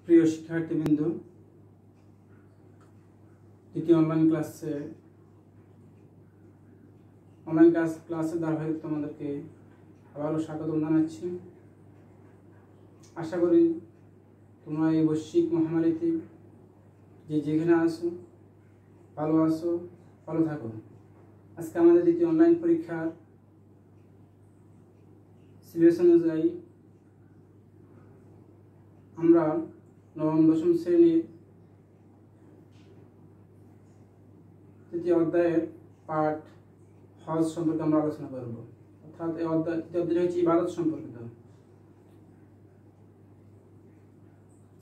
প্রিয় শিক্ষার্থীবৃন্দ, দ্বিতীয় অনলাইন ক্লাসে ধারাবাহিক তোমাদেরকে আবারও স্বাগত জানাচ্ছি। আশা করি তোমরা এই বৈশ্বিক মহামারীতে যেখানে আছো ভালো থাকো। আজকে আমাদের দ্বিতীয় অনলাইন পরীক্ষার সিলেবাস অনুযায়ী আমরা নবম দশম শ্রেণীর তৃতীয় অধ্যায়ের পাঠ হজ সম্পর্কে আমরা আলোচনা করব। অর্থাৎ এই অধ্যায়টি হচ্ছে ইবাদত সম্পর্কিত।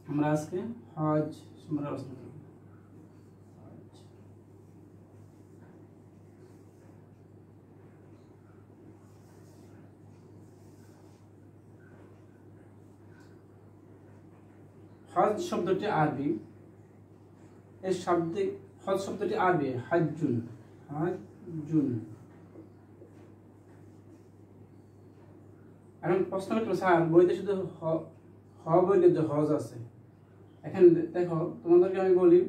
আমরা আজকে হজ সম্পর্কে আলোচনা করব। হজ শব্দটি আরবি, এর শাব্দিক হজ শব্দটি আরবি হাজ্জুন। এখন প্রশ্ন হচ্ছে স্যার বইতে শুধু হ বললে যে হজ আছে। এখন দেখো তোমাদেরকে আমি বলি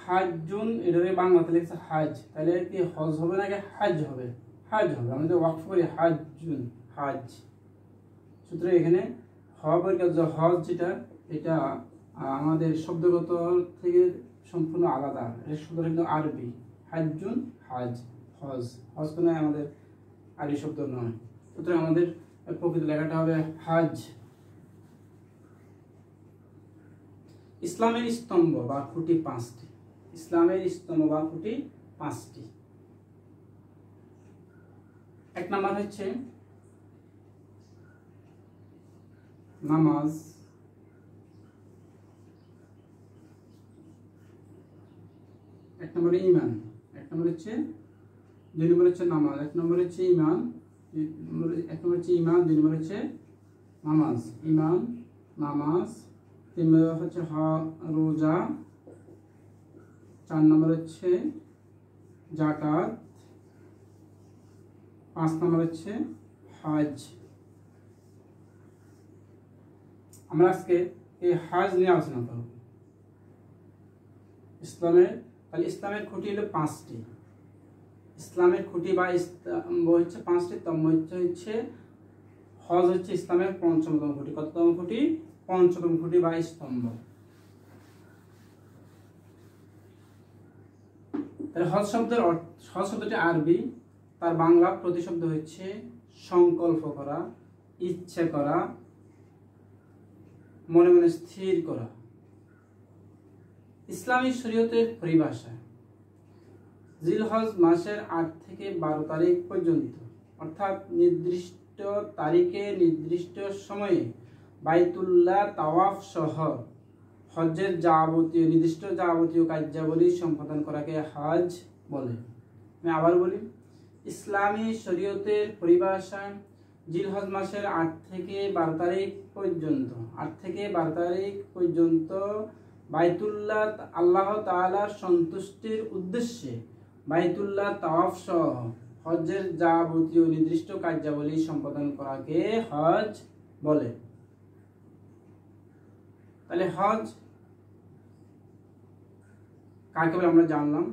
হাজ্জুন, এটারে বাংলাতে লিখছে হাজ, তাহলে কি হজ হবে নাকি হাজ হবে? হাজ হবে। আমি তো ওয়াকফ করি হাজ্জুন, হাজ। সুতরাং এখানে হ বললে যে হজ যেটা, এটা আমাদের শব্দগত থেকে সম্পূর্ণ আলাদা। এটা শব্দ কিন্তু আরবি হাজ্জুন, হজ কোনো আমাদের আরবি শব্দ নয়। সুতরাং আমাদের প্রকৃত লেখাটা হবে হজ। ইসলামের স্তম্ভ বা খুঁটি পাঁচটি। এক নাম্বার হচ্ছে নামাজ, এক নম্বরে ঈমান, এক নম্বর হচ্ছে দুই নম্বর হচ্ছে নামাজ, এক নম্বর হচ্ছে ঈমান, এক নম্বর হচ্ছে ঈমান, দুই নম্বর হচ্ছে নামাজ, ঈমান নামাজ, তিন নম্বর হচ্ছে রোজা, চার নম্বর হচ্ছে যাকাত, পাঁচ নম্বর হচ্ছে হজ। আমরা আজকে এই হজ নিয়ে আলোচনা করব। ইসলামের খুঁটি হলো পাঁচটি। ইসলামের খুঁটি বা স্তম্ভ হচ্ছে পাঁচটি। স্তম্ভ হচ্ছে হজ হচ্ছে ইসলামের পঞ্চমতম খুঁটি। কততম খুঁটি? পঞ্চতম খুঁটি বা স্তম্ভ। তাহলে হজ শব্দটি আরবি, তার বাংলা প্রতিশব্দ হচ্ছে সংকল্প করা, ইচ্ছে করা, মনে মনে স্থির করা। ইসলামী শরীয়তের পরিভাষা জিলহজ মাসের 8 থেকে 12 তারিখ পর্যন্ত, অর্থাৎ নির্দিষ্ট তারিখে নির্দিষ্ট সময়ে বাইতুল্লাহ তাওয়াফ সহ হজ্জের নির্দিষ্ট যাবতীয় কার্যাবলী সম্পাদন করাকে হজ বলে। আমি আবার বলি, ইসলামী শরীয়তের পরিভাষা জিলহজ মাসের 8 থেকে 12 তারিখ পর্যন্ত বাইতুল্লাহ আল্লাহ তাআলার সন্তুষ্টির উদ্দেশ্যে বাইতুল্লাহ তাওয়াফ সহ হজ্জের যাবতীয় নির্দিষ্ট কার্যাবলী সম্পাদন করাকে হজ বলে। তাহলে হজ কাকে বলে আমরা জানলাম।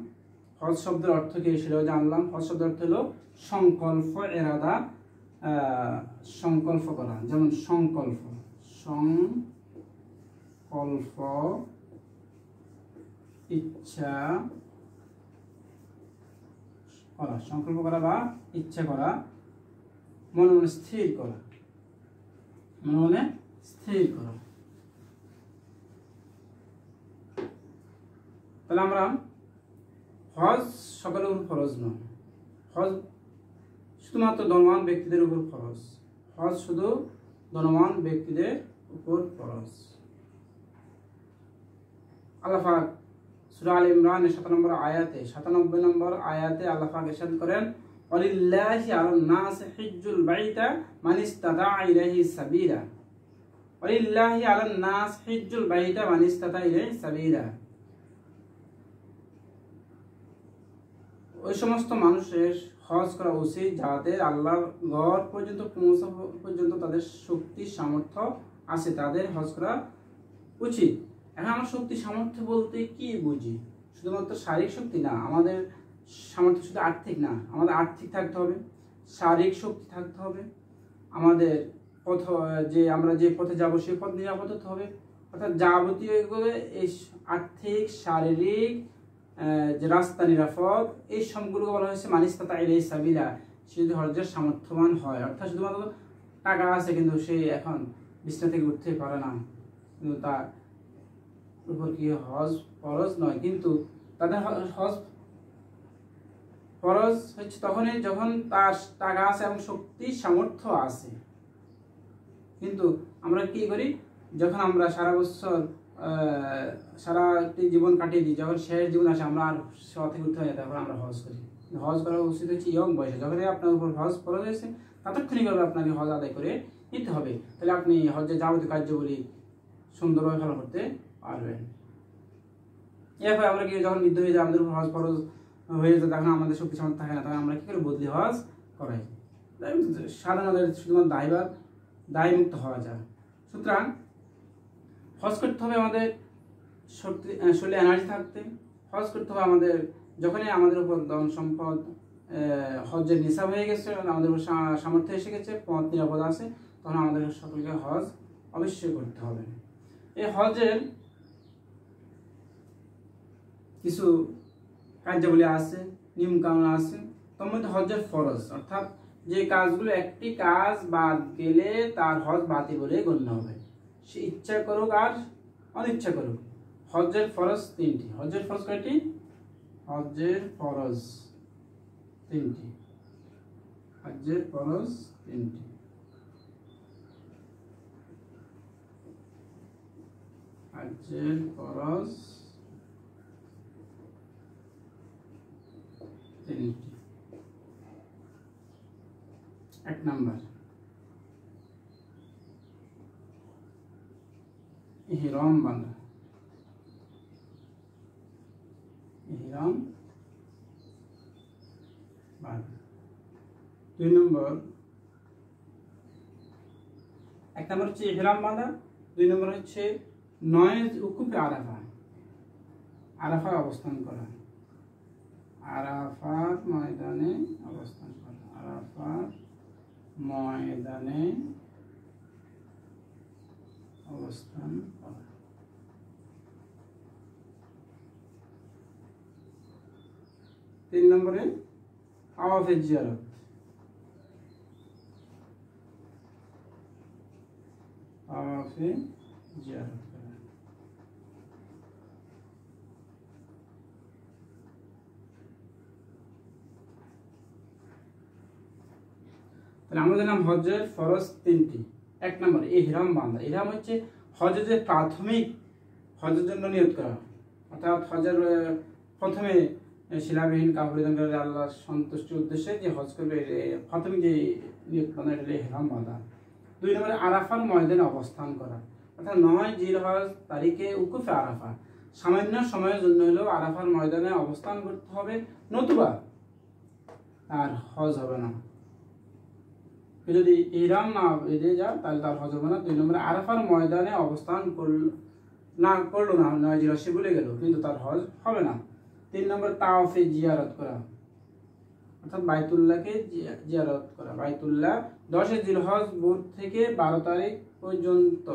হজ শব্দের অর্থ কি সেটাও জানলাম। হজ শব্দের অর্থ হলো সংকল্প, এরাদা, সংকল্প করা। যেমন সংকল্প ইচ্ছা করা, সংকল্প করা বা ইচ্ছা করা, মনে মনে স্থির করা, তাহলে আমরা হজ সকলের উপর ফরজ নয়। হজ শুধুমাত্র ধনবান ব্যক্তিদের উপর ফরজ। হজ শুধু ধনবান ব্যক্তিদের উপর ফরজ। আল্লাহ পাক সূরা আল ইমরানের 97 নম্বর আয়াতে আল্লাহ পাক ইরশাদ করেন, ওয়ালিল্লাহি আলান নাস হিজ্জুল বাইতা মান ইসতাতা ইলাইহি সাবিলা। ওয়ালিল্লাহি আলান নাস হিজ্জুল বাইতা মান ইসতাতা ইলাইহি সাবিলা। ওই সমস্ত মানুষের হজ করা উচিত যাদের আল্লাহর ঘর পর্যন্ত পৌঁছানো পর্যন্ত তাদের শক্তি সামর্থ্য আছে, তাদের হজ করা উচিত। এখন আমরা শক্তি সামর্থ্য বলতে কি বুঝি? শুধুমাত্র শারীরিক শক্তি না, আমাদের সামর্থ্য শুধু আর্থিক না, আমাদের আর্থিক থাকতে হবে, শারীরিক শক্তি থাকতে হবে, আমাদের পথ যে আমরা যে পথে যাবো সেই পথ নিরাপদ হতে হবে। অর্থাৎ যাবতীয় এই আর্থিক শারীরিক যে রাস্তা নিরাপদ, এই সবগুলোকে বলা হয়েছে মানিস্তাতা ইলাইহি সাবিলা, সে যদি হজ্জের সামর্থ্যবান হয়। অর্থাৎ শুধুমাত্র টাকা আছে কিন্তু সে এখন বিছানা থেকে উঠতে পারে না, কিন্তু তার উপর কি হজ ফরজ নয়। কিন্তু তাদের হজ ফরজ হচ্ছে তখনই যখন তার টাকা আছে এবং শক্তি সামর্থ্য আছে। কিন্তু আমরা কি করি, যখন আমরা সারা বছর সারাটি জীবন কাটিয়ে দিই, যখন শেষ জীবন আসে আমরা আর শহর থেকে উঠতে হয়, তখন আমরা হজ করি। হজ করা উচিত হচ্ছে ইয়ং বয়সে, যখন আপনার উপর হজ ফরজ হয়েছে তাৎক্ষণিকভাবে আপনাকে হজ আদায় করে নিতে হবে, তাহলে আপনি হজের যাবতীয় কার্যগুলি সুন্দরভাবে ফলো করতে পারবেন। এরপরে আমরা কি যখন বৃদ্ধ হয়ে যায়, আমাদের উপর হজ ফরজ হয়ে যায়, তখন আমাদের শক্তি সামর্থ্য থাকে না, তখন আমরা কি করে বদলি হজ করাই। সাধারণত শুধুমাত্র দায়মুক্ত হওয়া যায়। সুতরাং হজ করতে হবে আমাদের শক্তি, শরীরে এনার্জি থাকতে। হজ করতে হবে আমাদের যখনই আমাদের উপর ধন সম্পদ হজের নিসাব হয়ে গেছে, আমাদের উপর সামর্থ্য এসে গেছে, পথ নিরাপদ আছে, তখন আমাদের সকলকে হজ অবশ্যই করতে হবে। এই হজের কিছু কার্যাবলী আছে, নিয়ম কানুন আছে। তার মধ্যে হজের ফরজ, অর্থাৎ যে কাজগুলো একটি কাজ বাদ গেলে তার হজ বাতিল বলে গণ্য হবে, সে ইচ্ছা করুক আর অনিচ্ছা করুক। হজের ফরজ তিনটি। হজের ফরজ কয়টি? হজের ফরজ তিনটি। হজের ফরজ তিনটি। হজের ফরজ তিনটি। এক নাম্বার ইহরাম বাঁধা। ইহরাম বাঁধা। দুই নম্বর, এক নম্বর হচ্ছে ইহরাম বাঁধা, দুই নম্বর হচ্ছে নয়েজ উকুফে আরাফা, আরাফায় অবস্থান করা, আরাফাত ময়দানে অবস্থান করা, আরাফাত ময়দানে অবস্থান করা। তিন নম্বরে তাওয়াফে জিয়ারত, তাওয়াফে জিয়ারত করা। তাহলে আমরা জানলাম হজের ফরজ তিনটি। এক নম্বর ইহরাম বাঁধা। ইহরাম হচ্ছে হজের যে প্রাথমিক, হজের জন্য নিয়ত করা, অর্থাৎ হজের প্রথমে শিলাবিহীন কাপড় পরিধান করে আল্লাহ সন্তুষ্টির উদ্দেশ্যে যে হজ করবে, প্রাথমিক যে নিয়ত বাঁধা, এটা ইহরাম বাঁধা। দুই নম্বরে আরাফার ময়দানে অবস্থান করা, অর্থাৎ 9 জিলহজ তারিখে উকুফে আরাফা, সামান্য সময়ের জন্য হলেও আরাফার ময়দানে অবস্থান করতে হবে, নতুবা আর হজ হবে না। যদি ইহরাম না বেঁধে যায় তাহলে তার হজ হবে না। দুই নম্বরে আরাফার ময়দানে অবস্থান করলো না 9 জিলহজ সে ভুলে গেল, কিন্তু তার হজ হবে না। তিন নম্বর তাওয়াফে জিয়ারত করা, অর্থাৎ বাইতুল্লাহকে জিয়ারত করা। বাইতুল্লাহ 10 জিলহজ ভোর থেকে 12 তারিখ পর্যন্ত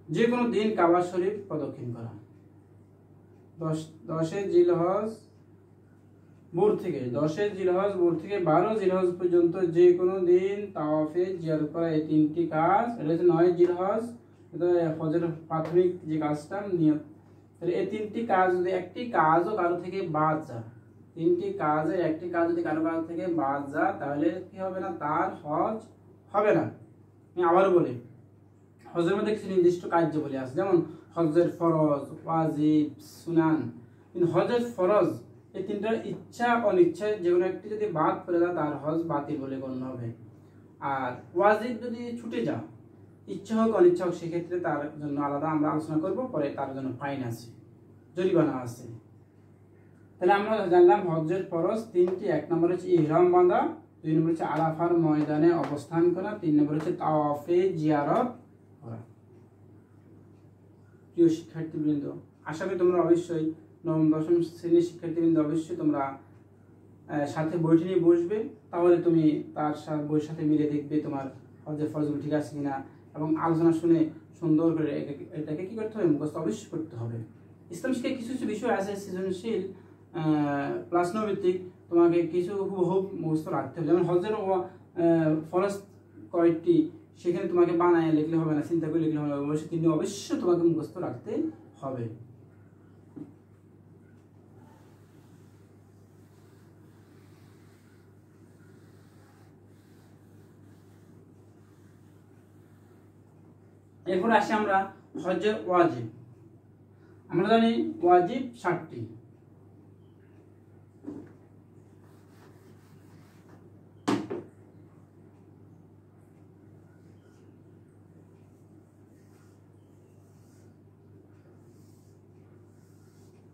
যে কোনো দিন কাবা শরীফ প্রদক্ষিণ করা। 10 জিলহজ ভোর থেকে 12 জিলহজ পর্যন্ত যে কোনো দিন তাওয়াফে জিয়ারত করা। এই তিনটি কাজ, এটা হচ্ছে 9 জিলহজ, এটা হজের প্রাথমিক যে কাজটা নিয়ত। তাহলে এই তিনটি কাজ যদি একটি কাজও কারো থেকে বাদ যায়, তিনটি কাজের একটি কাজ যদি কারো কাছ থেকে বাদ যায়, তাহলে কি হবে না? তার হজ হবে না। আমি আবারও বলি, হজের মধ্যে কিছু নির্দিষ্ট কার্যাবলী আছে, যেমন হজের ফরজ, ওয়াজিব, সুনান। কিন্তু হজের ফরজ এই তিনটার ইচ্ছা অনিচ্ছায় যে কোনো একটি যদি বাদ পড়ে যায়, তার হজ বাতিল বলে গণ্য হবে। আর ওয়াজিব যদি ছুটে যায়, ইচ্ছা হোক অনিচ্ছা হোক, সেক্ষেত্রে তার জন্য আলাদা আমরা আলোচনা করব, পরে তার জন্য ফাইন আছে, জরিমানা আছে। তাহলে আমরা জানলাম হজের ফরজ তিনটি। এক নম্বর হচ্ছে ইহরাম বাঁধা, দুই নম্বর হচ্ছে আরাফার ময়দানে অবস্থান করা, তিন নম্বর হচ্ছে তাওয়াফে জিয়ারত করা। প্রিয় শিক্ষার্থীবৃন্দ, আশা করি তোমরা অবশ্যই নবম দশম শ্রেণীর শিক্ষার্থীবৃন্দ অবশ্যই তোমরা সাথে বইটি নিয়ে বসবে, তাহলে তুমি তার বইয়ের সাথে মিলে দেখবে তোমার হজের ফরজগুলো ঠিক আছে কিনা, এবং আলোচনা শুনে সুন্দর করে এটাকে কি করতে হবে, মুখস্থ অবশ্যই করতে হবে। ইসলাম শিক্ষায় কিছু কিছু বিষয় আছে সৃজনশীল প্লাস নৈতিক, তোমাকে কিছু হুবহু মুখস্থ রাখতে হবে। যেমন হজের ফরজ কয়টি, সেখানে তোমাকে বানায় লিখলে হবে না, চিন্তা করে লিখলে হবে না, অবশ্যই তিনি অবশ্যই তোমাকে মুখস্থ রাখতে হবে। এরপর আসি আমরা হজের ওয়াজিব। আমরা জানি ওয়াজিব 7টি।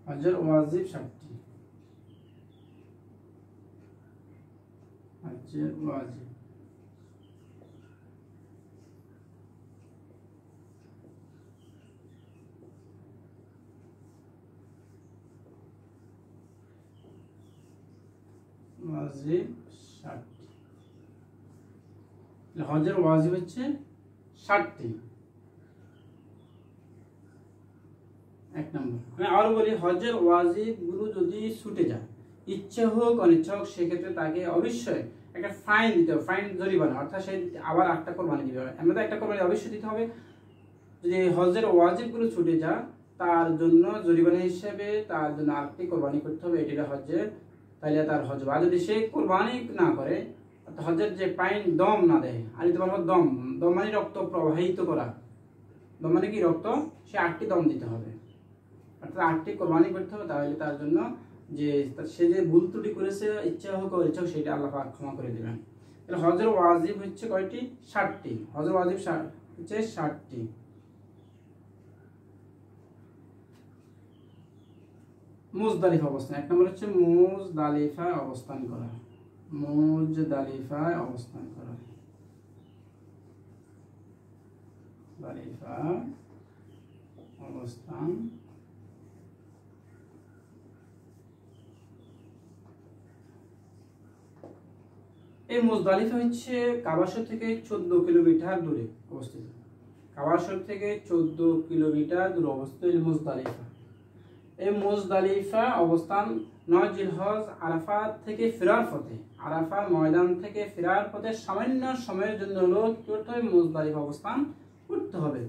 হজের ওয়াজিব 7টি। হজের ওয়াজিব ওয়াজিব 7টি। হজের ওয়াজিব হচ্ছে 7টি। এক নম্বর, আমি আরো বলি, হজের ওয়াজিব গুলো যদি ছুটে যায়, ইচ্ছে হোক অনিচ্ছা হোক, সেক্ষেত্রে তাকে অবশ্যই একটা ফাইন দিতে হবে, ফাইন জরিমানা, অর্থাৎ সে আবার 8টা কোরবানি দিতে হবে। এমনিতে একটা কোরবানি অবশ্যই দিতে হবে। যদি হজের ওয়াজিব গুলো ছুটে যায়, তার জন্য জরিমানা হিসেবে তার জন্য 8টি কোরবানি করতে হবে, এটি হজের, তাইলে তার হজ। আর যদি সে কোরবানি না করে, হজের যে পাইন দম না দেয়, আর দিতে পারবো দম, দম মানে রক্ত প্রবাহিত করা, দম মানে কি রক্ত, সে 8টি দম দিতে হবে, অর্থাৎ 8টি কোরবানি করতে হবে, তাহলে তার জন্য যে সে যে ভুল ত্রুটি করেছে, ইচ্ছা হোক ইচ্ছা হোক, সেটা আল্লাহ পাক ক্ষমা করে দেবেন। তাহলে হজের ওয়াজিব হচ্ছে কয়টি? 7টি। হজের ওয়াজিব হচ্ছে 7টি। মুজদালিফা অবস্থান, এক নম্বর হচ্ছে মুজদালিফায় অবস্থান করা। মুজদালিফায় অবস্থান করা, মুজদালিফায় অবস্থান। এই মুজদালিফা হচ্ছে কাবা শরীফ থেকে 14 কিলোমিটার দূরে অবস্থিত। কাবা শরীফ থেকে 14 কিলোমিটার দূরে অবস্থিত এই মুজদালিফা। এই মুজদালিফা অবস্থান 9 জিলহজ আরাফাত থেকে ফেরার পথে, আরাফার ময়দান থেকে ফেরার পথে সামান্য সময়ের জন্য হলো কি করতে হবে, মুজদালিফা অবস্থান করতে হবে।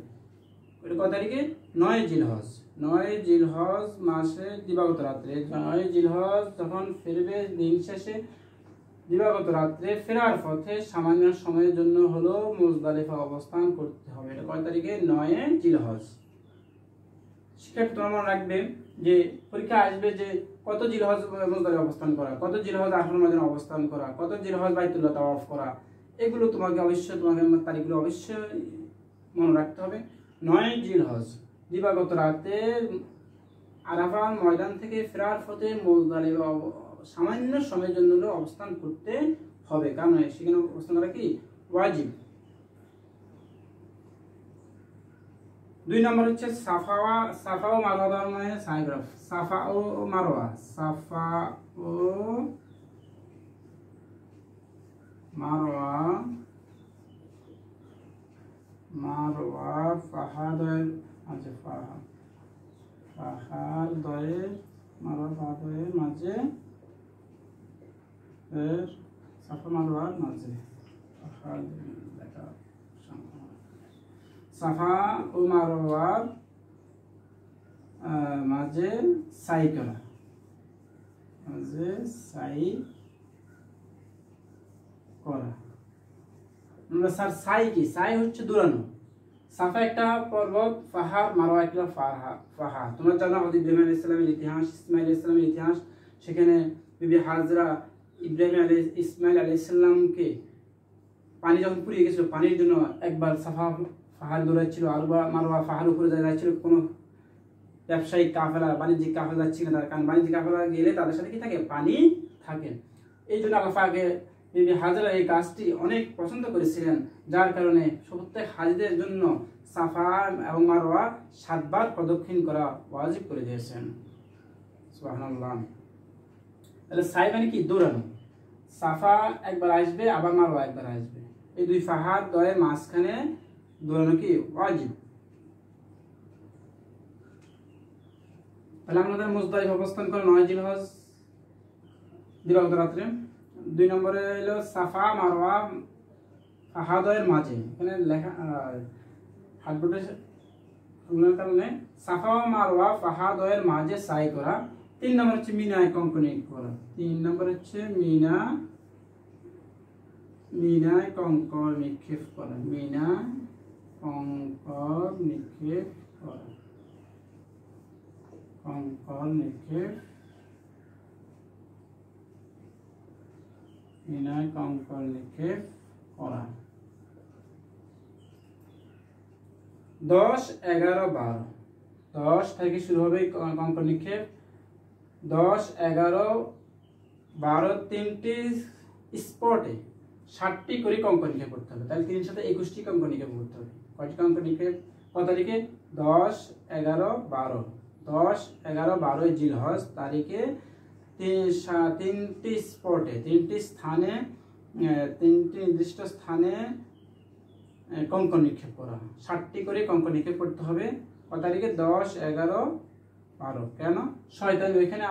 এটা কত তারিখে? 9 জিলহজ। 9 জিলহজ মাসে দিবাগত রাত্রে, 9 জিলহজ যখন ফিরবে দিন শেষে দিবাগত রাত্রে ফেরার পথে সামান্য সময়ের জন্য হলো মুজদালিফা অবস্থান করতে হবে। এটা কয় তারিখে? 9 জিলহজ। শিক্ষার্থী তোমরা মনে রাখবে যে পরীক্ষা আসবে যে কত জিলহজ মুজদালিফা অবস্থান করা, কত জিলহজ আরাফার ময়দানে অবস্থান করা, কত জিলহজ বাইতুল্লাহ তাওয়াফ করা, এগুলো তোমাকে অবশ্যই তোমাকে তারিখগুলো অবশ্যই মনে রাখতে হবে। 9 জিলহজ দিবাগত রাতে আরাফার ময়দান থেকে ফেরার পথে মুজদালিফা সামান্য সময়ের জন্য অবস্থান করতে হবে, কারণ সেখানে অবস্থান করা কি ওয়াজিব। 2 নম্বর হচ্ছে সাফা ও মারওয়া মানে সাই করা। সাফা ও মারওয়া, সাফা ও মারওয়া, মারওয়া পাহাড়ের মাঝে, পাহাড়ের মারওয়া পাহাড়ের মাঝে, সাফা মারওয়ার মাঝে, সাফা ও মারওয়ার মাঝে সাই করা, মাঝে সাই করা। স্যার সাই কি? সাই হচ্ছে দৌড়ানো। সাফা একটা পর্বত, পাহাড়, মারওয়া একটা পাহাড়। তোমরা জানো ইব্রাহিম আলাইহিস সালামের ইতিহাস, ইসমাইল আলাইহিস সালামের ইতিহাস। সেখানে বিবি হাজরা ইসমাইল আলাইহিস সালামকে পানি যখন পুড়িয়ে গেছিল, পানির জন্য একবার সাফা পাহাড় দৌড়াচ্ছিল, আর মারওয়া পাহাড় উপরে যাচ্ছিল কোনো ব্যবসায়িক কাফেলা, বাণিজ্যিক কাফেলা যাচ্ছিল না, কারণ বাণিজ্যিক কাফেলা গেলে তাদের সাথে কি থাকে? পানি থাকে। এই জন্য আল্লাহ পাকে বিবি হাজরা এই কাজটি অনেক পছন্দ করেছিলেন, যার কারণে প্রত্যেক হাজিদের জন্য সাফা এবং মারওয়া 7 বার প্রদক্ষিণ করা ওয়াজিব করে দিয়েছেন। সুবহানাল্লাহ। তাহলে সাই মানে কি? দৌড়ানো। সাফা একবার আসবে, আবার মারওয়া একবার আসবে, এই দুই পাহাড় দ্বয়ের মাঝখানে দৌড়ানো কি ওয়াজিব। তাহলে আমাদের মুজদালিফা অবস্থান করে 9 জিলহজ দিবাগত রাত্রে। 2 নম্বরে হলো সাফা মারওয়া পাহাড়ের মাঝে, এখানে লেখা হাতবোর্ডে কারণে সাফা মারওয়া পাহাড়ের মাঝে সাই করা। 3 নম্বর হচ্ছে মিনায় কঙ্কর করা। 3 নম্বর হচ্ছে মিনায় কঙ্কর নিক্ষেপ করা। মিনা কঙ্কর নিক্ষেপ করা। কঙ্কর নিক্ষেপ, মিনায় কঙ্কর নিক্ষেপ করা। 10, 11, 12। 10 থেকে শুরু হবে কঙ্কর নিক্ষেপ। 10, 11, 12 তিনটি স্পটে 60টি করে কঙ্কর নিক্ষেপ করতে হবে। তাহলে 3 সাথে 21টি কঙ্কর নিক্ষেপ করতে হবে। কয়টি কঙ্কর নিক্ষেপ? কত তারিখে? 10, 11, 12। 10, 11, 12 জিলহজ তারিখে 3টি স্পটে, 3টি স্থানে, 3টি নির্দিষ্ট স্থানে কঙ্কর নিক্ষেপ করা। 60টি করে কঙ্কর নিক্ষেপ করতে হবে। কত তারিখে? 10, 11, 12। কেন? শয়তান, ওইখানে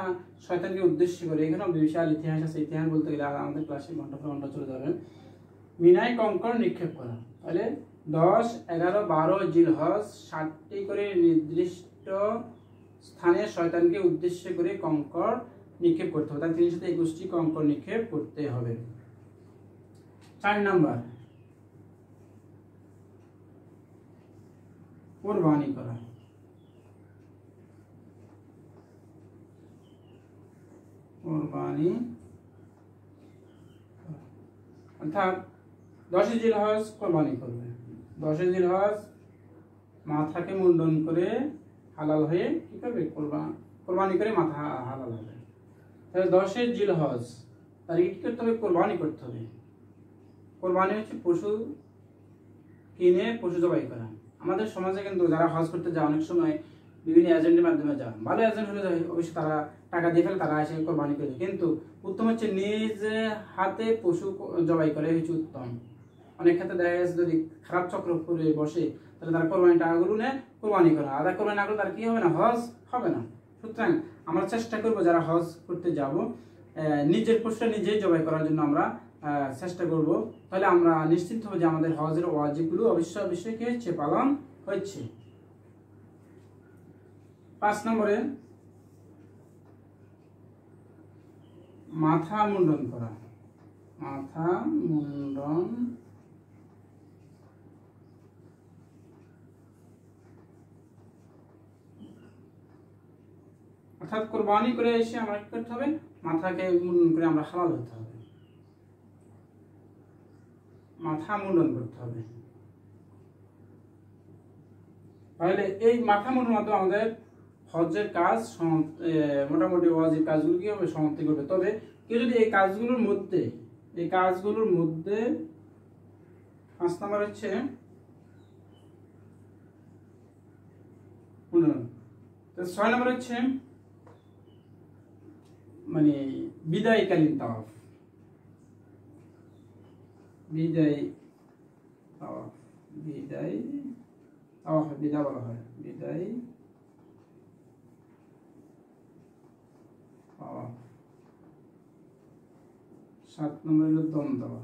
শয়তানকে উদ্দেশ্য করে। এখানেও বিশাল ইতিহাস আছে, ইতিহাস বলতে গেলে আমাদের ক্লাসে ঘন্টা চলে যাবে। মিনায় কঙ্কর নিক্ষেপ করা। তাহলে 10, 11, 12 জিলহজ 60টি করে নির্দিষ্ট স্থানে শয়তানকে উদ্দেশ্য করে কঙ্কর নিক্ষেপ করতে হবে। তার 3 সাথে 21টি কঙ্কর নিক্ষেপ করতে হবে। 4 নাম্বার কুরবানি করা। কুরবানি অর্থাৎ 10 জিলহজ কুরবানি করবে। 10 জিলহজ মাথাকে মুন্ডন করে হালাল হয়ে কি করবে? কুরবানি করে মাথা হালাল হবে। তাহলে 10 জিলহজ তারিখে কি করতে হবে? কুরবানি করতে হবে। কুরবানি হচ্ছে পশু কিনে পশু জবাই করা। আমাদের সমাজে কিন্তু যারা হজ করতে যায় অনেক সময় বিভিন্ন এজেন্টের মাধ্যমে যায়। ভালো এজেন্ট হলে অবশ্যই তারা টাকা দিয়ে ফেলে, তারা এসে কোরবানি করে। কিন্তু উত্তম হচ্ছে নিজ হাতে পশু জবাই করে হচ্ছে উত্তম। অনেক ক্ষেত্রে দেখা গেছে যদি খারাপ চক্র করে বসে, তাহলে তারা কোরবানি টাকাগুলো নেয়, কোরবানি করে। আদায় কোরবানি না করলে তার কি হবে না? হজ হবে না। সুতরাং আমরা চেষ্টা করবো যারা হজ করতে যাব নিজের পশুটা নিজেই জবাই করার জন্য আমরা চেষ্টা করব। তাহলে আমরা নিশ্চিত হব যে আমাদের হজের ওয়াজিবগুলো অবশ্যই কি হচ্ছে? পালন হচ্ছে। 5 নম্বরে মাথা মুন্ডন করা। মাথা মুন্ডন অর্থাৎ কোরবানি করে এসে আমরা কি করতে হবে? মাথাকে মুন্ডন করে আমরা হালাল হতে হবে। মাথা মুন্ডন করতে হবে। তাহলে এই মাথা মুন্ডন মাধ্যমে আমাদের হজ্জের কাজ মোটামুটি ওয়াজিব কাজগুলো কি হবে? সমাপ্তি করবে। তবে কেউ যদি এই কাজগুলোর মধ্যে 5 নম্বর হচ্ছে তো 6 নম্বর হচ্ছে মানে বিদায়কালীন তাওয়াফ। বিদায় বলা হয়। বিদায় 7 নম্বর হলো দম দেওয়া।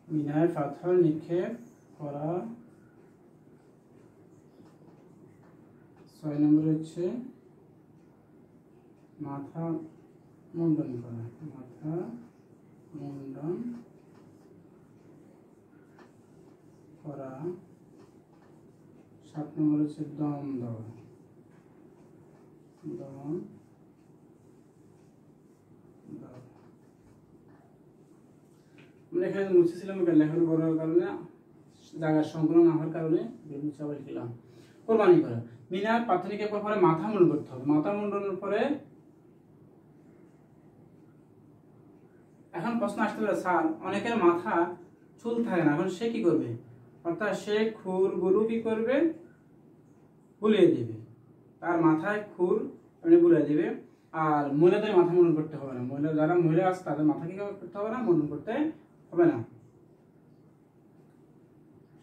মিনায় পাথর নিক্ষেপ করা। 6 নম্বর হচ্ছে মাথা মুন্ডন করা, মাথা মুন্ডন করা। 7 নম্বর হচ্ছে দম দেওয়া, দম দেওয়া। আমরা এখানে মুছেছিলাম লেখার বড় কারণে, জায়গার সংকলন না হওয়ার কারণে মুছে আবার লিখলাম। কোরবানি করা, মিনার প্রাথমিকের পরে মাথা মুন্ডন করতে হবে। মাথা মুন্ডনের পরে এখন প্রশ্ন আসতে পারে, স্যার অনেকের মাথা চুল থাকে না, এখন সে কি করবে? অর্থাৎ সে খুরগুলো কি করবে? বুলিয়ে দিবে, তার মাথায় খুর এমনি বুলিয়ে দিবে। আর মহিলাদের মাথা মুন্ডন করতে হবে না, যারা মহিলা আছে তাদের মাথা কি করতে হবে না, মুন্ডন করতে হবে না।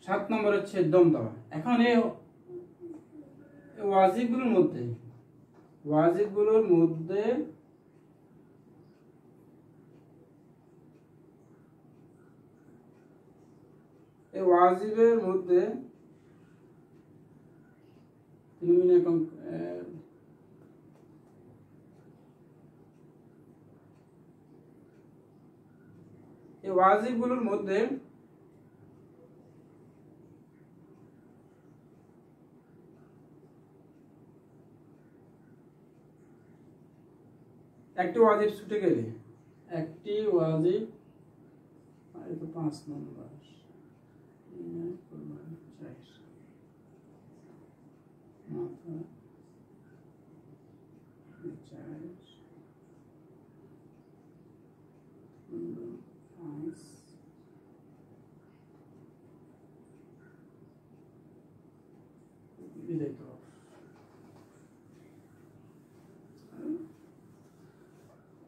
7 নম্বর হচ্ছে দম দেওয়া। এখন এই ওয়াজিবগুলোর মধ্যে এই ওয়াজিবের মধ্যে এই ওয়াজিবগুলোর মধ্যে একটি ওয়াজিব ছুটে গেলে, একটি ওয়াজিব, এটা 5 নম্বর,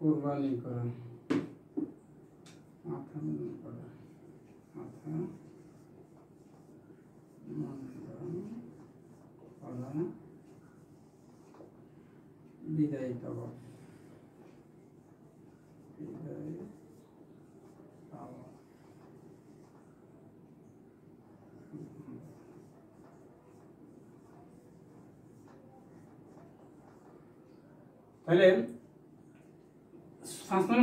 কোরবানি করা, মাথা মুন্ডন করা, মাথা মুন্ডন করা, বিদায় তাওয়াফ, বিদায় তাওয়াফ। তাহলে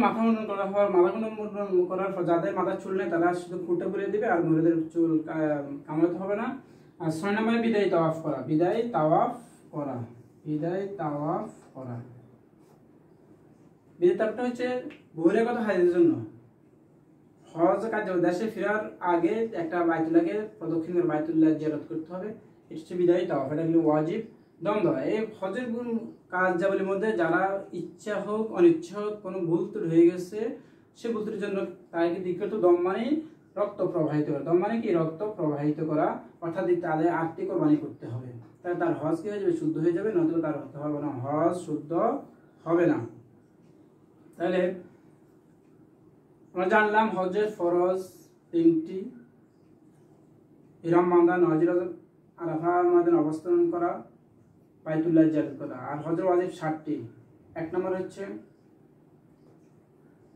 মাথা মুন্ডন করা হওয়ার, মাথা মুন্ডন করার পর যাদের মাথা চুল নেই তারা শুধু খুঁটে বুলিয়ে দিবে, আর মহিলাদের চুল কামড়াতে হবে না। আর 6 নম্বরে বিদায় তাওয়াফ করা, বিদায় তাওয়াফ করা, বিদায় তাওয়াফ করা। বিদায় তাওয়াফটা হচ্ছে বহিরাগত হাজীদের জন্য। হজ কার্য দেশে ফেরার আগে একটা বাইতুল্লাহকে প্রদক্ষিণ করে বাইতুল্লাহ জিয়ারত করতে হবে, এটা হচ্ছে বিদায় তাওয়াফ, এটা হলো ওয়াজিব। দম দেওয়া, এই হজের কার্যাবলীর মধ্যে যারা ইচ্ছা হোক অনিচ্ছা হোক কোনো ভুল ত্রুটি হয়ে গেছে, সে ভুল ত্রুটির জন্য তাকে দীক্ষিত। দম মানে রক্ত প্রবাহিত করা, দম মানে কি রক্ত প্রবাহিত করা, অর্থাৎ তাদের 8টি কোরবানি করতে হবে, তাহলে তার হজ কি হয়ে যাবে? শুদ্ধ হয়ে যাবে, নয়তো তার হতে হবে না, হজ শুদ্ধ হবে না। তাহলে আমরা জানলাম হজের ফরজ 3টি, ইহরাম বাঁধা, নজিরাত আরাফার ময়দানে অবস্থান করা, বাইতুল্লাহ জিয়ারত করা। আর হজের ওয়াজিব 7টি। 1 নম্বর হচ্ছে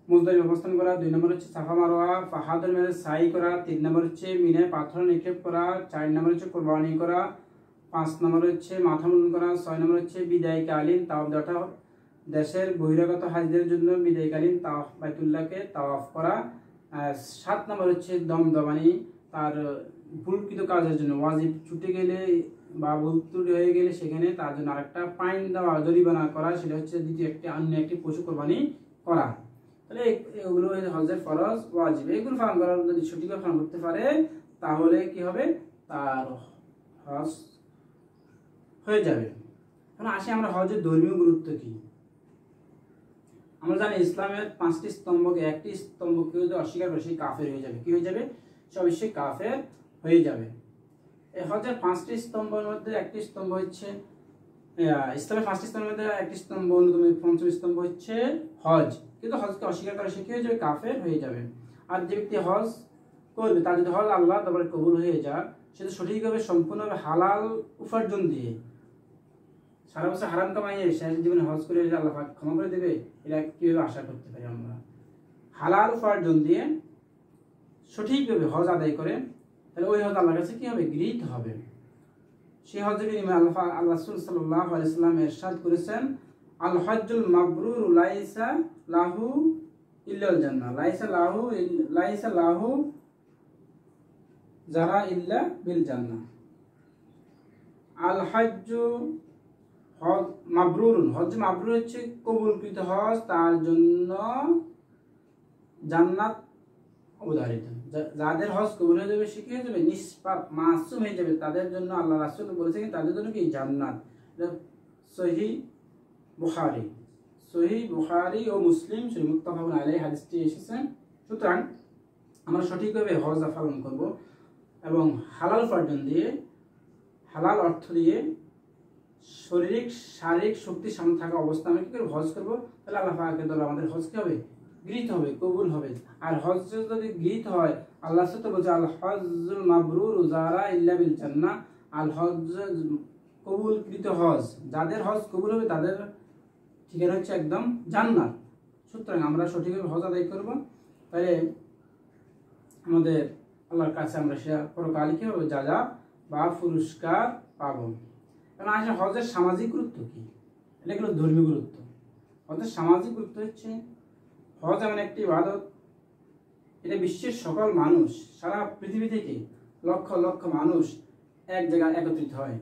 মুজদালিফা অবস্থান করা, 2 নম্বর হচ্ছে সাফা মারওয়া পাহাড়ের মধ্যে সাই করা, 3 নম্বর হচ্ছে মিনায় পাথর নিক্ষেপ করা, 4 নম্বর হচ্ছে কোরবানি করা, 5 নম্বর হচ্ছে মাথা মুন্ডন করা, 6 নম্বর হচ্ছে বিদায়কালীন তাওয়াফ দেওয়া, দেশের বহিরাগত হাজীদের জন্য বিদায়কালীন তাওয়াফ বাইতুল্লাহকে তাওয়াফ করা। 7 নম্বর হচ্ছে দম দেওয়া, মানে তার ভুলকৃত কাজের জন্য ওয়াজিব ছুটে গেলে বা ভুল ত্রুটি হয়ে গেলে সেখানে তার জন্য আরেকটা ফাইন দেওয়া, জরিমানা করা, সেটা হচ্ছে অন্য একটি পশু কোরবানি করা। তাহলে এগুলো হজের ফরজ ওয়াজিব, এগুলো পালন করার যদি সঠিকভাবে পালন করতে পারে তাহলে কি হবে? তার হজ হয়ে যাবে। এখন আসি আমরা হজের ধর্মীয় গুরুত্ব কি। আমরা জানি ইসলামের 5টি স্তম্ভকে একটি স্তম্ভকে যদি অস্বীকার করে সে কাফের হয়ে যাবে। কি হয়ে যাবে? সে অবশ্যই কাফের হয়ে যাবে। এই হজের 5টি স্তম্ভের মধ্যে একটি স্তম্ভ হচ্ছে ইসলামের 5টি স্তম্ভের মধ্যে একটি স্তম্ভ, অন্যতম 5ম স্তম্ভ হচ্ছে হজ। কিন্তু হজকে অস্বীকার করে সে কি হয়ে যাবে? কাফের হয়ে যাবে। আর যে ব্যক্তি হজ করবে তার যদি হজ আল্লাহ তারপরে কবুল হয়ে যায়, সেটা সঠিকভাবে সম্পূর্ণভাবে হালাল উপার্জন দিয়ে, সারা বছর হারাম কামাইয়ে শেষ জীবনে হজ করে আল্লাহ ক্ষমা করে দেবে, এটা কিভাবে আশা করতে পারি আমরা? হালাল উপার্জন দিয়ে সঠিকভাবে হজ আদায় করে, তাহলে ওই হজ আল্লাহর কাছে কি হবে? গৃহীত হবে। সেই হজের বিনিময়ে আল্লাহ রাসূল সাল্লাল্লাহু আলাইহি সাল্লাম ইরশাদ করেছেন, আল হজ্জুল মাবরুর লাইসা লাহু ইল্লাল জান্নাহ, লাইসা লাহু যারা ইল্লা বিল জান্নাহ। আল হজ্জু হজ মাবরুরুন, হজ মাবরুর হচ্ছে কবুলকৃত হজ, তার জন্য জান্নাত অবধারিত। যাদের হজ কবুল হয়ে যাবে, সে কি হয়ে যাবে? নিষ্পাপ মাসুম হয়ে যাবে। তাদের জন্য আল্লাহ রাসূল বলেছেন তাদের জন্য কি জান্নাত। সহিহ বুখারী ও মুসলিম শরীফ মুত্তাফাকুন আলাইহি হাদিসটি এসেছে। সুতরাং আমরা সঠিকভাবে হজ পালন করব এবং হালাল উপার্জন দিয়ে, হালাল অর্থ দিয়ে শারীরিক শক্তি সামনে থাকা অবস্থা আমরা কি করে হজ করবো, তাহলে আল্লাহ পাকের দ্বারা আমাদের হজ কি হবে? গৃহীত হবে, কবুল হবে। আর হজ যদি গৃহীত হয়, আল্লাহ তো বলছে আল হজ্জুল মাবরুর যারা ইল্লা বিল জান্নাহ, আল হজ কবুলকৃত হজ, যাদের হজ কবুল হবে তাদের ঠিকানা হচ্ছে একদম জান্নাত। সুতরাং আমরা সঠিকভাবে হজ আদায় করব, তাহলে আমাদের আল্লাহর কাছে আমরা সে পরকালে কি হবে? যাজা বা পুরস্কার পাবো। কারণ আসলে হজের সামাজিক গুরুত্ব কি? এটা হলো ধর্মীয় গুরুত্ব। হজের সামাজিক গুরুত্ব হচ্ছে, হজ এমন একটি ইবাদত, এটা বিশ্বের সকল মানুষ, সারা পৃথিবী থেকে লক্ষ লক্ষ মানুষ এক জায়গায় একত্রিত হয়,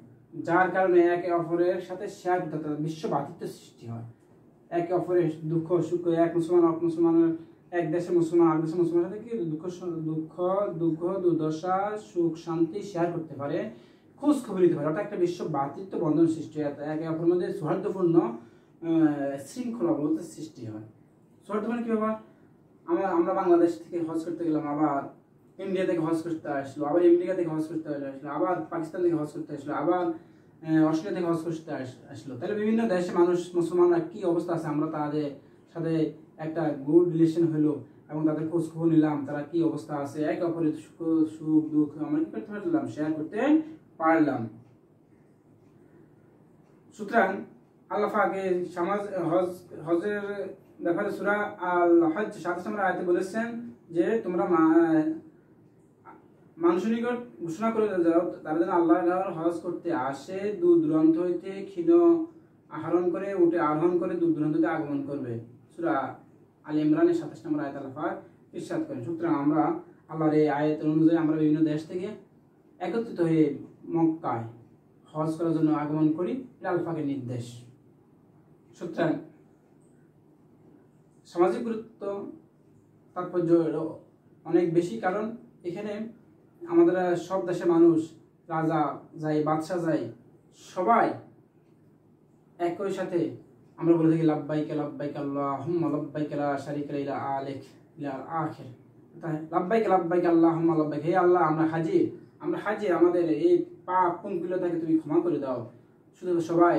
যার কারণে একে অপরের সাথে শেয়ার করতে বিশ্ব ভ্রাতৃত্ব সৃষ্টি হয়। একে অপরের দুঃখ সুখ, এক মুসলমানের এক দেশের মুসলমান আরেক দেশের মুসলমানের সাথে কি দুঃখ দুর্দশা সুখ শান্তি শেয়ার করতে পারে, খোঁজ খবর নিতে পারে। ওটা একটা বিশ্ব ভ্রাতৃত্ব বন্ধন সৃষ্টি হয়, একে অপরের মধ্যে সৌহার্দ্যপূর্ণ শৃঙ্খলা বলতে সৃষ্টি হয়। সৌহার্দ্যপূর্ণ কি ব্যাপার? আমরা বাংলাদেশ থেকে হজ করতে গেলাম, আবার ইন্ডিয়া থেকে হজ করতে আসলো, আবার আমেরিকা থেকে হজ করতে আসলো, আবার পাকিস্তান থেকে হজ করতে আসলো, আবার অস্ট্রেলিয়া থেকে হজ করতে আসলো। তাহলে বিভিন্ন দেশে মানুষ মুসলমানরা কি অবস্থা আছে, আমরা তাদের সাথে একটা গুড রিলেশন হলো এবং তাদের খোঁজ খবর নিলাম, তারা কি অবস্থা আছে, একে অপরের সুখ দুঃখ আমরা কি করতে পারলাম? শেয়ার করতে পারলাম। সুতরাং আল্লাহ পাকে হজের ব্যাপারে সূরা আল হজ 27 নম্বর আয়াতে বলেছেন যে তোমরা মানুষের নিকট ঘোষণা করে যাও, তারা যেন আল্লাহর হজ করতে আসে, দূর দূরান্ত হইতে ক্ষীণ আহরণ করে উঠে আরোহণ করে দূর দূরান্ত হইতে আগমন করবে। সূরা আল ইমরানের 27 নম্বর আয়াত আল্লাহ পাক ইরশাদ করেন। সুতরাং আমরা আল্লাহর এই আয়াত অনুযায়ী আমরা বিভিন্ন দেশ থেকে একত্রিত হয়ে মক্কায় হজ করার জন্য আগমন করি, এটা আল্লাহ পাকের নির্দেশ। সুতরাং সামাজিক গুরুত্ব তাৎপর্য অনেক বেশি, কারণ এখানে আমাদের সব দেশের মানুষ, রাজা যাই বাদশাহ যাই, সবাই একই সাথে আমরা বলে থাকি লাব্বাইক লাব্বাইক আল্লাহুম্মা লাব্বাইক লা শারীকা লাকা আলাইক ইলা আখির। লাব্বাইক লাব্বাইক আল্লাহুম্মা লাব্বাইক, হে আল্লাহ আমরা হাজির, আমাদের এই পাপ পঙ্কিলতাকে তুমি ক্ষমা করে দাও। শুধু সবাই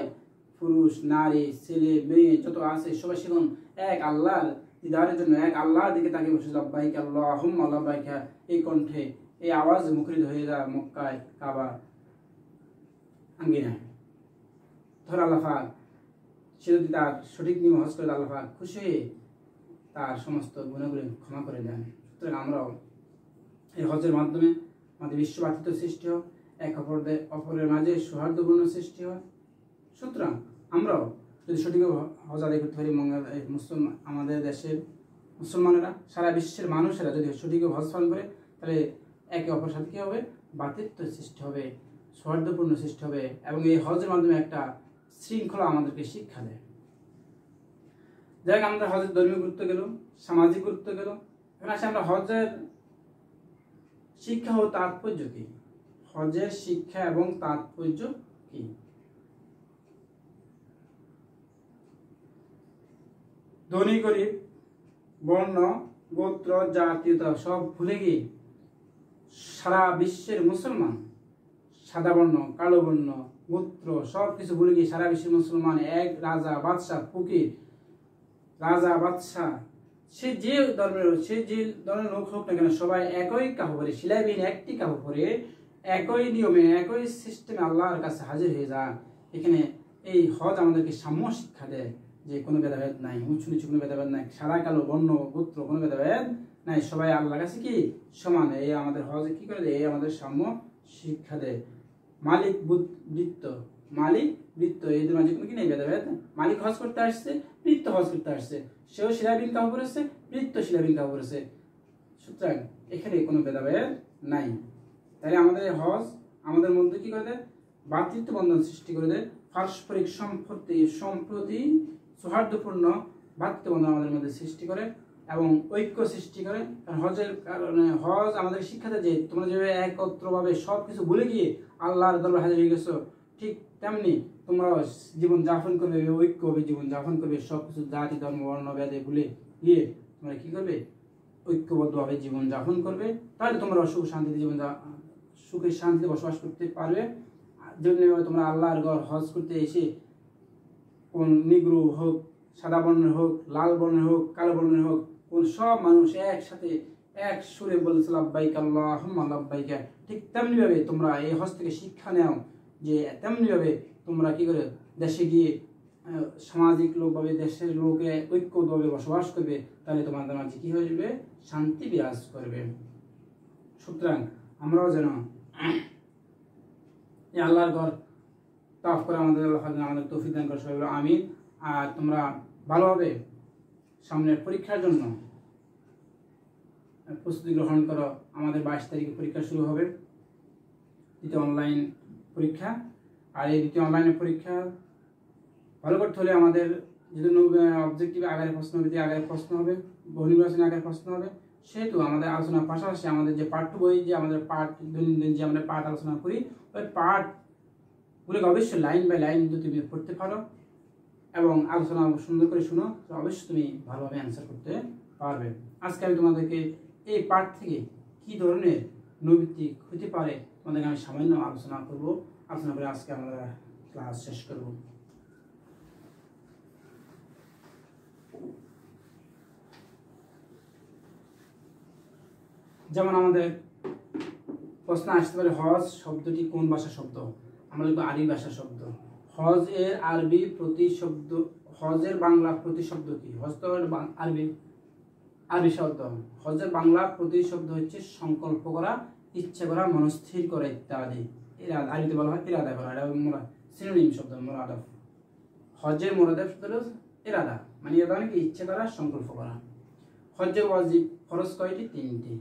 পুরুষ নারী ছেলে মেয়ে যত আছে সবাই সেখন এক আল্লাহর দিদারের জন্য এক আল্লাহর দিকে তাকিয়ে বসে লাব্বাইক আল্লাহুম্মা লাব্বাইক, এই কণ্ঠে এই আওয়াজ মুখরিত হয়ে যায় মক্কায় কাবা আঙ্গিনায়। ধর আল্লাহ পাক সে যদি তার সঠিক নিয়ম হজ করে, আল্লাহ পাক খুশি হয়ে তার সমস্ত গুণাগুলি ক্ষমা করে দেন। সুতরাং আমরাও এই হজের মাধ্যমে আমাদের বিশ্ব ভ্রাতৃত্ব সৃষ্টি হয়, এক অপরের মাঝে সৌহার্দ্যপূর্ণ সৃষ্টি হয়। সুতরাং আমরাও যদি সঠিকভাবে হজ আদায় করতে পারি, আমাদের দেশের মুসলমানেরা, সারা বিশ্বের মানুষেরা যদি সঠিকভাবে হজ পালন করে, তাহলে একে অপরের সাথে কী হবে? ভ্রাতৃত্ব সৃষ্টি হবে, সৌহার্দ্যপূর্ণ সৃষ্টি হবে এবং এই হজের মাধ্যমে একটা শৃঙ্খলা আমাদেরকে শিক্ষা দেয়। যাই হোক, আমাদের হজের ধর্মীয় গুরুত্ব গেল, সামাজিক গুরুত্ব গেল। এখন আসে আমরা হজের শিক্ষা ও তাৎপর্য কি? হজের শিক্ষা এবং তাৎপর্য কি? ধনী গরিব বর্ণ গোত্র জাতীয়তা সব ভুলে গিয়ে সারা বিশ্বের মুসলমান, সাদা বর্ণ কালো বর্ণ গোত্র সব কিছু ভুলে গিয়ে সারা বিশ্বের মুসলমান এক রাজা বাদশাহ ফকির, রাজা বাদশাহ সে যে ধর্মের লোক হোক না কেন, সবাই একই কাপড় পরে, সিলাইবিহীন একটি কাপড় পরে একই নিয়মে একই সিস্টেমে আল্লাহর কাছে হাজির হয়ে যান। এখানে এই হজ আমাদেরকে সাম্য শিক্ষা দেয় যে কোনো ভেদাভেদ নাই, উঁচু নিচু কোনো ভেদাভেদ নাই, সাদা কালো বর্ণ গোত্র কোনো ভেদাভেদ নাই, সবাই আল্লাহর কাছে কি সমান। এই আমাদের হজ কি করে দেয়? এই আমাদের সাম্য শিক্ষা দেয়। মালিক বৃত্ত, মালিক বৃত্ত, এদের মাঝে কোনো কি নেই ভেদাভেদ। মালিক হজ করতে আসছে, বৃত্ত হজ করতে আসছে, সেও সিলাই বিন কাপড় পরেছে, বৃত্ত সিলাই বিন কাপড় পরেছে, সুতরাং এখানে কোনো ভেদাভেদ নাই। তাহলে আমাদের হজ আমাদের মধ্যে কি করে দেয়, ভ্রাতৃত্ব বন্ধন সৃষ্টি করে দেয়, পারস্পরিক সম্প্রতি সৌহার্দ্যপূর্ণ ভ্রাতৃত্ব বন্ধন আমাদের মধ্যে সৃষ্টি করে এবং ঐক্য সৃষ্টি করে। কারণ হজের কারণে হজ আমাদের শিক্ষা দেয় যে তোমরা যেভাবে একত্রভাবে সব কিছু ভুলে গিয়ে আল্লাহর দরবারে হাজির হয়ে গেছো, ঠিক তেমনি তোমরা জীবন যাপন করবে, ঐক্যভাবে জীবন যাপন করবে, সব কিছু জাতি ধর্ম বর্ণ ভেদে ভুলে গিয়ে তোমরা কি করবে, ঐক্যবদ্ধভাবে জীবন যাপন করবে। তাহলে তোমরা সুখে শান্তিতে বসবাস করতে পারবে। যেমনি তোমরা আল্লাহর ঘর হজ করতে এসে কোন নিগ্রো হোক, সাদা বর্ণের হোক, লাল বর্ণের হোক, কালো বর্ণের হোক, কোন সব মানুষ একসাথে এক সুরে বলছে লাব্বাইক আল্লাহুম্মা লাব্বাইক, ঠিক তেমনি ভাবে তোমরা এই হজ থেকে শিক্ষা নাও যে তেমনি ভাবে তোমরা কি করে দেশে গিয়ে সামাজিক লোকভাবে দেশের লোকে ঐক্যভাবে বসবাস করবে, তাহলে তোমাদের মাঝে কি হয়ে যাবে, শান্তি বিরাজ করবে। সুতরাং আমরাও যেন এই আল্লাহর ঘর তাওয়াফ করে আমাদের তৌফিক দান করে, সবাই আমিন। আর তোমরা ভালোভাবে সামনের পরীক্ষার জন্য প্রস্তুতি গ্রহণ করো। আমাদের 22 তারিখে পরীক্ষা শুরু হবে, দ্বিতীয় অনলাইন পরীক্ষা। আর এই দ্বিতীয় অনলাইনের পরীক্ষা ভালো করতে হলে আমাদের যেহেতু অবজেক্টিভে আগারে প্রশ্ন হবে, আগারে প্রশ্ন হবে, বহু নির্বাচনে আগারে প্রশ্ন হবে, সেহেতু আমাদের আলোচনার পাশাপাশি আমাদের যে পাঠ্য বই, যে আমাদের পাঠ দৈনন্দিন যে আমরা পাঠ আলোচনা করি, ওই পাঠগুলোকে অবশ্যই লাইন বাই লাইন যদি তুমি পড়তে পারো এবং আলোচনা সুন্দর করে শুনো, তো অবশ্যই তুমি ভালোভাবে অ্যান্সার করতে পারবে। আজকে আমি তোমাদেরকে এই পাঠ থেকে কি ধরনের নৈতিক হতে পারে তোমাদেরকে আমি সামান্য আলোচনা করে আজকে আমরা ক্লাস শেষ করব। যেমন আমাদের প্রশ্ন আসতে পারে, হজ শব্দটি কোন ভাষা শব্দ? আমরা লিখব আরবি ভাষা শব্দ। হজ এর আরবি প্রতিশব্দ, হজের বাংলা প্রতিশব্দ কি? হজ তো আরবি শব্দ। হজের বাংলা প্রতিশব্দ হচ্ছে সংকল্প করা, ইচ্ছা করা, মনস্থির করা ইত্যাদি। ইরাদা, আরবিতে বলা হয় ইরাদা করা, এটা সিনোনিম শব্দ মুরাদাফ। হজের মুরাদাফ শব্দ হলো ইরাদা, মানে ইরাদা মানে কি, ইচ্ছা করা, সংকল্প করা। হজ্জে ওয়াজিব, ফরজ কয়টি? 3টি।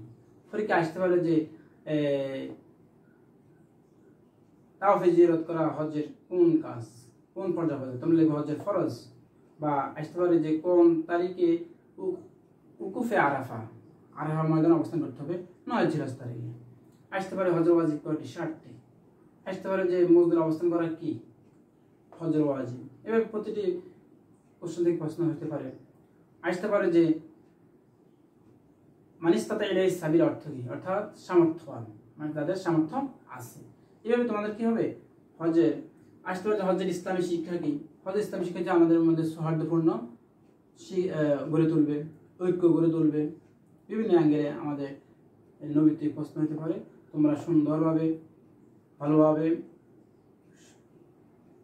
পরীক্ষা আসতে পারে যে তাওয়াফে জিয়ারত করা হজ্জের কোন কাজ, কোন পর্যায়ে হবে? তোমরা লিখবে হজ্জের ফরজ। বা আসতে পারে যে কোন তারিখে উকুফে আরাফা ময়দানে অবস্থান করতে হবে? 9 জিলহজ তারিখে। আসতে পারে হজের ওয়াজিব কয়টি? 7টি। আসতে পারে যে মুজদালিফা অবস্থান করা কি? হজের ওয়াজিব। এভাবে প্রতিটি কোশ্চেন থেকে প্রশ্ন হতে পারে। আসতে পারে যে মানিস্তাতা ইলাইহি সাবিল অর্থ কি? অর্থাৎ সামর্থ্যবান, মানে তাদের সামর্থ্য আছে। এভাবে তোমাদের কি হবে, হজের আসতে পারে হজের ইসলামী শিক্ষা কি? হজের ইসলামী শিক্ষা যে আমাদের মধ্যে সৌহার্দ্যপূর্ণ গড়ে তুলবে, ঐক্য গড়ে তুলবে। বিভিন্ন অ্যাঙ্গেলে আমাদের নৈতিক প্রশ্ন হতে পারে। তোমরা সুন্দরভাবে ভালোভাবে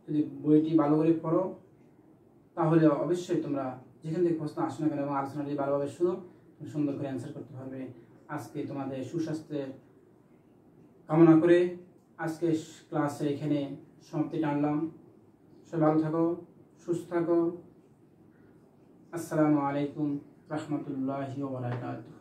যদি বইটি ভালো করে পড়ো, তাহলে অবশ্যই তোমরা যেখান থেকে প্রশ্ন আসে না কেন এবং আলোচনাটি ভালোভাবে শুনো, সুন্দর করে অ্যান্সার করতে পারবে। আজকে তোমাদের সুস্বাস্থ্যের কামনা করে আজকে ক্লাসে এখানে সমাপ্তি টানলাম। সবাই ভালো থাকো, সুস্থ থাকো। আসসালামু আলাইকুম রাহমাতুল্লাহি ওয়া বারাকাতুহু।